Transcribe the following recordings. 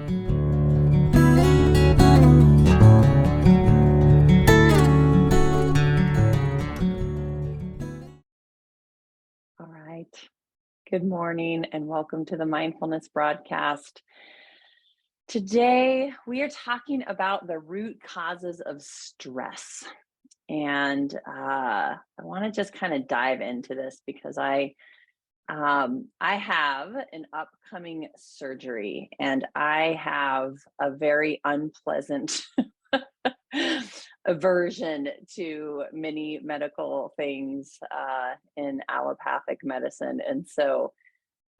All right. Good morning and welcome to the Mindfulness Broadcast. Today, we are talking about the root causes of stress. And I want to just kind of dive into this because I have an upcoming surgery and I have a very unpleasant aversion to many medical things in allopathic medicine. And so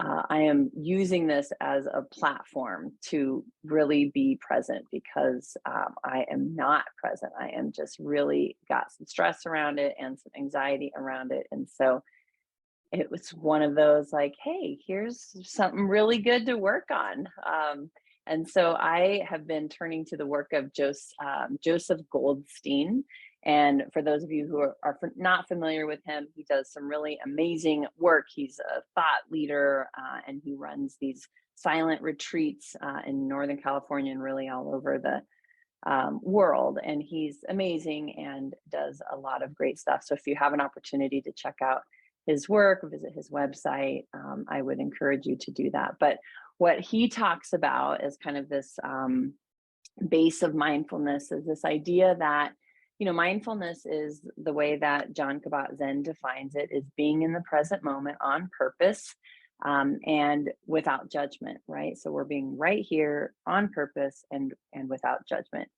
I am using this as a platform to really be present because I am not present. I am just really got some stress around it and some anxiety around it. And so it was one of those like, hey, here's something really good to work on. And so I have been turning to the work of Joseph Goldstein. And for those of you who are not familiar with him, he does some really amazing work. He's a thought leader and he runs these silent retreats in Northern California and really all over the world. And he's amazing and does a lot of great stuff. So if you have an opportunity to check out his work, visit his website, I would encourage you to do that. But what he talks about is kind of this base of mindfulness is this idea that, mindfulness is the way that John Kabat-Zinn defines it, is being in the present moment on purpose and without judgment, right? So we're being right here on purpose and without judgment.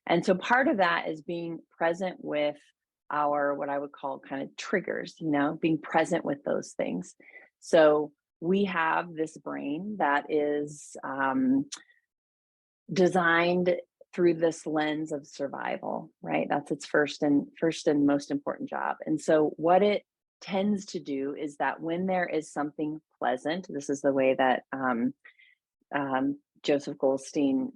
And so part of that is being present with our, what I would call kind of triggers, being present with those things. So we have this brain that is designed through this lens of survival, right? That's its first and most important job. And so what it tends to do is that when there is something pleasant, this is the way that Joseph Goldstein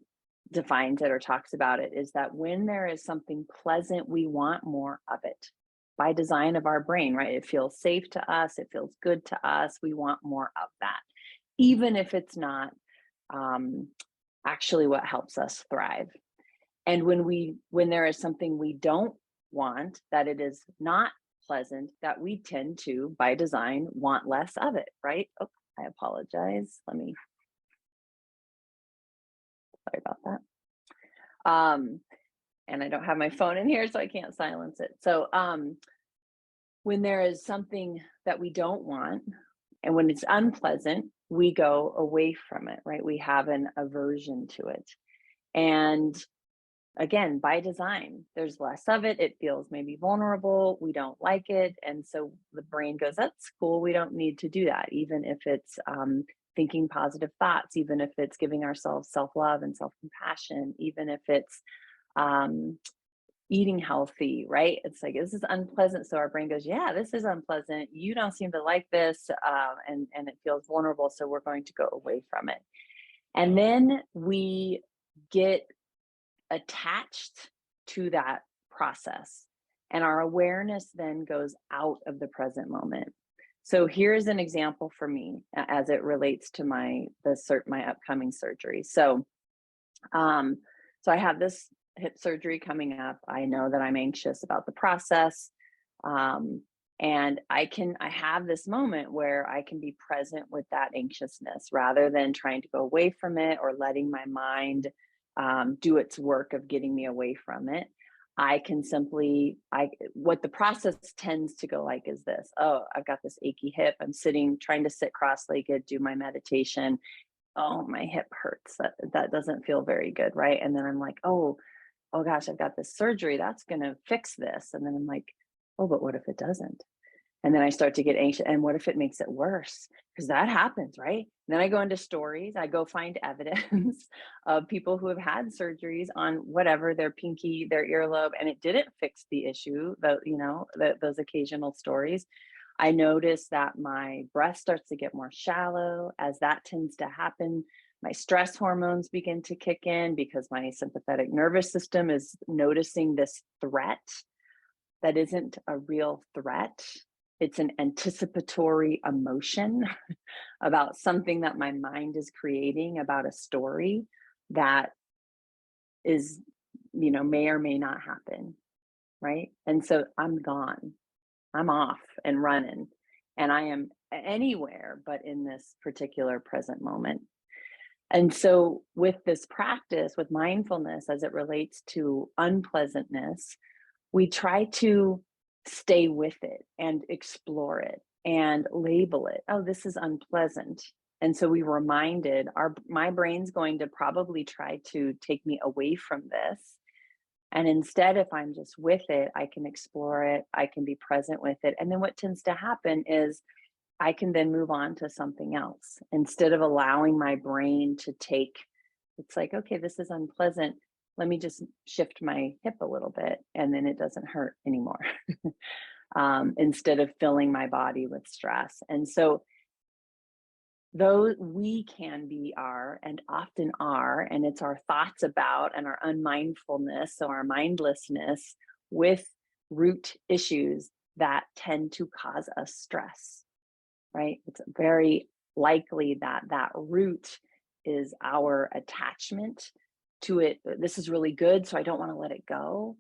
defines it or talks about it, is that when there is something pleasant, we want more of it by design of our brain, right? It feels safe to us. It feels good to us. We want more of that, even if it's not actually what helps us thrive. And when there is something we don't want, that it is not pleasant, that we tend to, by design, want less of it, right? Oh, I apologize. Sorry about that. And I don't have my phone in here, so I can't silence it. So when there is something that we don't want, and when it's unpleasant, we go away from it, right? We have an aversion to it. And again, by design, there's less of it. It feels maybe vulnerable. We don't like it. And so the brain goes, that's cool. We don't need to do that, even if it's thinking positive thoughts, even if it's giving ourselves self-love and self-compassion, even if it's eating healthy, right? It's like, this is unpleasant. So our brain goes, yeah, this is unpleasant. You don't seem to like this. And it feels vulnerable. So we're going to go away from it. And then we get attached to that process. And our awareness then goes out of the present moment. So here's an example for me as it relates to my upcoming surgery. So I have this hip surgery coming up. I know that I'm anxious about the process. And I have this moment where I can be present with that anxiousness rather than trying to go away from it or letting my mind do its work of getting me away from it. What the process tends to go like is this. Oh, I've got this achy hip. I'm trying to sit cross-legged, do my meditation. Oh, my hip hurts. That doesn't feel very good, right? And then I'm like, oh gosh, I've got this surgery. That's going to fix this. And then I'm like, oh, but what if it doesn't? And then I start to get anxious. And what if it makes it worse? Because that happens, right? And then I go into stories. I go find evidence of people who have had surgeries on whatever, their pinky, their earlobe, and it didn't fix the issue, those occasional stories. I notice that my breath starts to get more shallow. As that tends to happen, my stress hormones begin to kick in because my sympathetic nervous system is noticing this threat that isn't a real threat. It's an anticipatory emotion about something that my mind is creating about a story. that is, may or may not happen, right? And so I'm gone. I'm off and running, and I am anywhere but in this particular present moment. And so, with this practice, with mindfulness as it relates to unpleasantness, we try to stay with it and explore it and label it. Oh, this is unpleasant. And so we reminded my brain's going to probably try to take me away from this. And instead, if I'm just with it, I can explore it, I can be present with it. And then what tends to happen is I can then move on to something else instead of allowing my brain to take, it's like, okay, this is unpleasant. Let me just shift my hip a little bit and then it doesn't hurt anymore. Instead of filling my body with stress. And so, though we can be our and often are, and it's our thoughts about and our unmindfulness, so our mindlessness with root issues that tend to cause us stress, right? It's very likely that that root is our attachment to it. This is really good, so I don't want to let it go.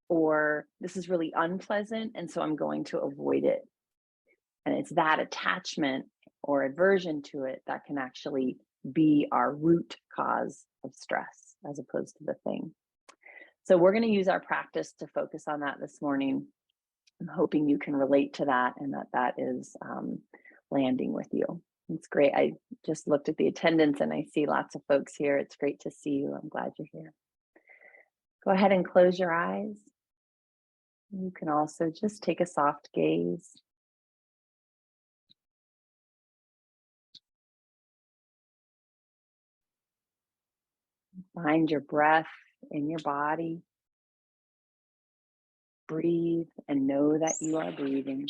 Or this is really unpleasant, and so I'm going to avoid it. And it's that attachment or aversion to it that can actually be our root cause of stress as opposed to the thing. So we're going to use our practice to focus on that this morning. I'm hoping you can relate to that and that is landing with you. It's great. I just looked at the attendance and I see lots of folks here. It's great to see you. I'm glad you're here. Go ahead and close your eyes. You can also just take a soft gaze. Find your breath in your body. Breathe and know that you are breathing.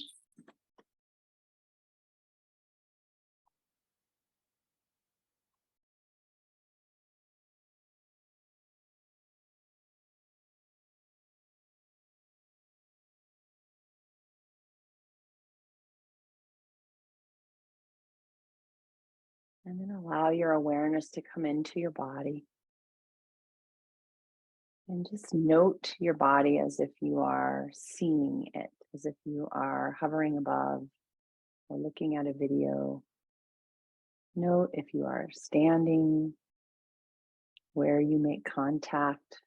And then allow your awareness to come into your body. And just note your body as if you are seeing it, as if you are hovering above or looking at a video. Note if you are standing, where you make contact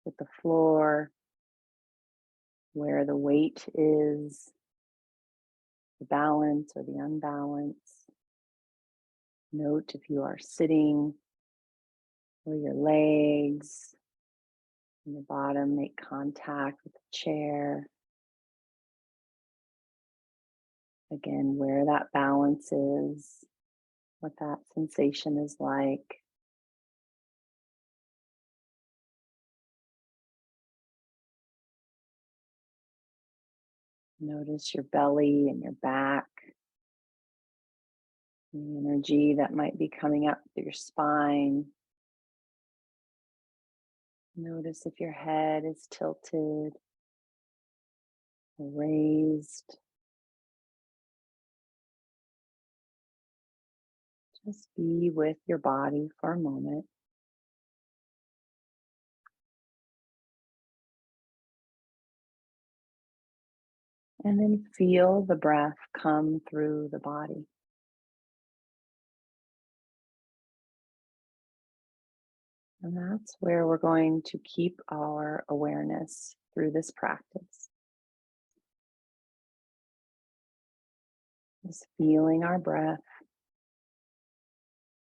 with the floor, where the weight is, the balance or the unbalance. Note if you are sitting, where your legs and the bottom make contact with the chair. Again, where that balance is, what that sensation is like. Notice your belly and your back, the energy that might be coming up through your spine. Notice if your head is tilted or raised. Just be with your body for a moment. And then feel the breath come through the body. And that's where we're going to keep our awareness through this practice. Just feeling our breath,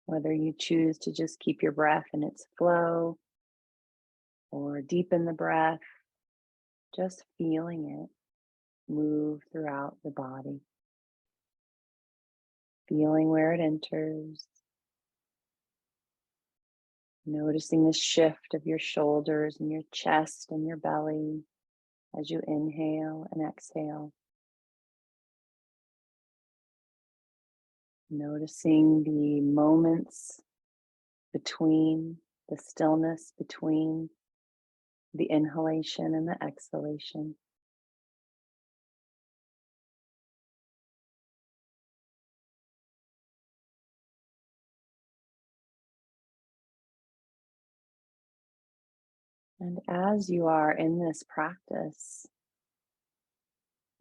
whether you choose to just keep your breath in its flow or deepen the breath, just feeling it move throughout the body. Feeling where it enters, noticing the shift of your shoulders and your chest and your belly as you inhale and exhale. Noticing the moments between, the stillness between the inhalation and the exhalation. And as you are in this practice,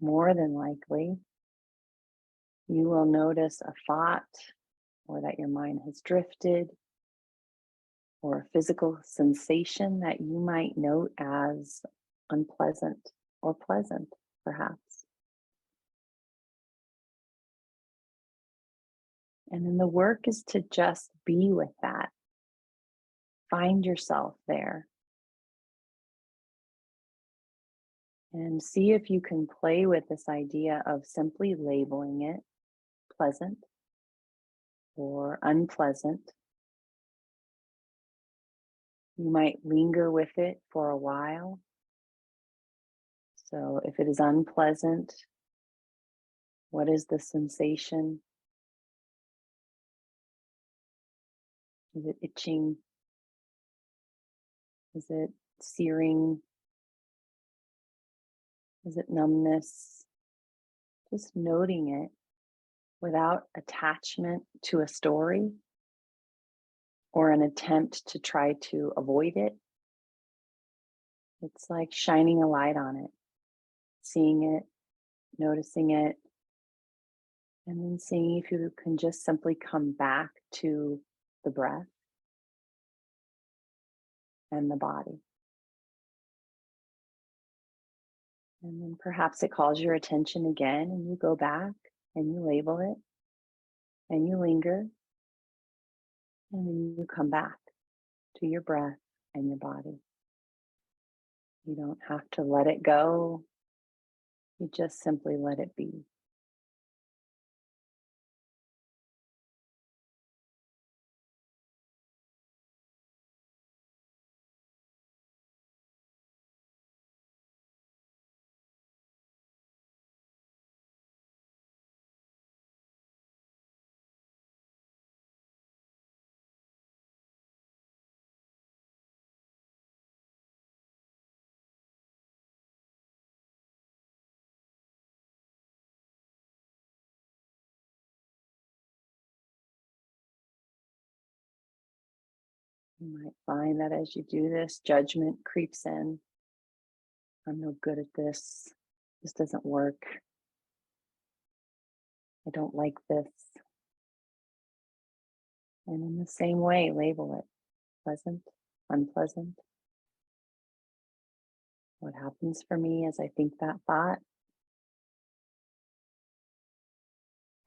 more than likely, you will notice a thought or that your mind has drifted or a physical sensation that you might note as unpleasant or pleasant, perhaps. And then the work is to just be with that. Find yourself there and see if you can play with this idea of simply labeling it pleasant or unpleasant. You might linger with it for a while. So if it is unpleasant, what is the sensation? Is it itching? Is it searing? Is it numbness? Just noting it without attachment to a story or an attempt to try to avoid it. It's like shining a light on it, seeing it, noticing it, and then seeing if you can just simply come back to the breath and the body. And then perhaps it calls your attention again, and you go back and you label it and you linger, and then you come back to your breath and your body. You don't have to let it go, you just simply let it be. You might find that as you do this, judgment creeps in. I'm no good at this. This doesn't work. I don't like this. And in the same way, label it pleasant, unpleasant. What happens for me as I think that thought?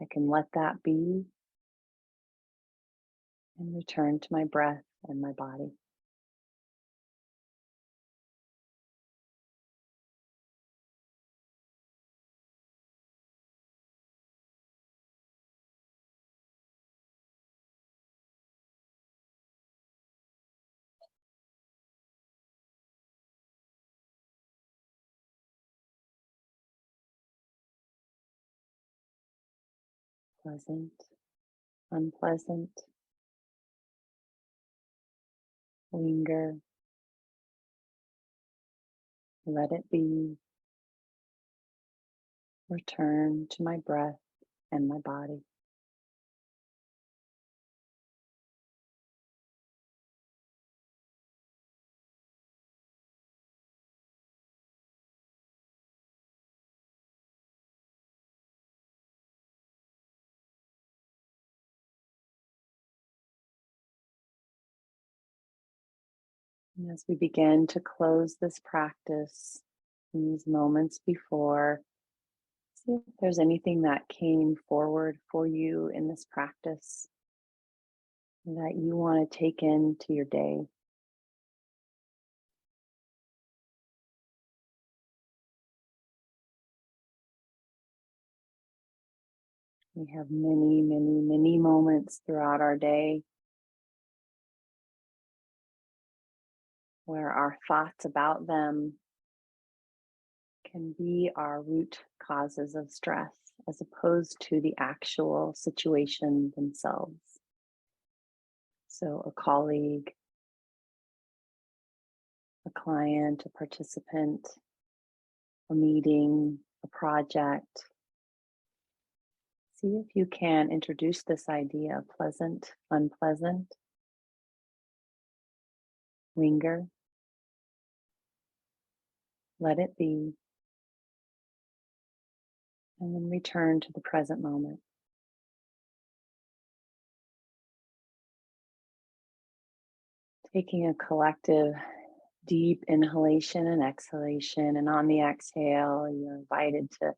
I can let that be and return to my breath and my body. Pleasant, unpleasant, linger, let it be, return to my breath and my body. And as we begin to close this practice in these moments before, see if there's anything that came forward for you in this practice that you want to take into your day. We have many, many, many moments throughout our day where our thoughts about them can be our root causes of stress as opposed to the actual situation themselves. So a colleague, a client, a participant, a meeting, a project. See if you can introduce this idea of pleasant, unpleasant, linger, Let it be, and then return to the present moment. Taking a collective deep inhalation and exhalation. And on the exhale, you're invited to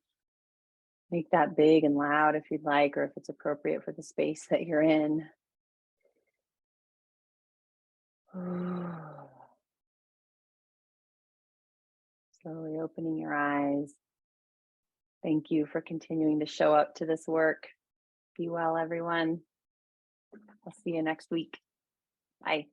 make that big and loud if you'd like, or if it's appropriate for the space that you're in. Slowly opening your eyes. Thank you for continuing to show up to this work. Be well, everyone. I'll see you next week. Bye.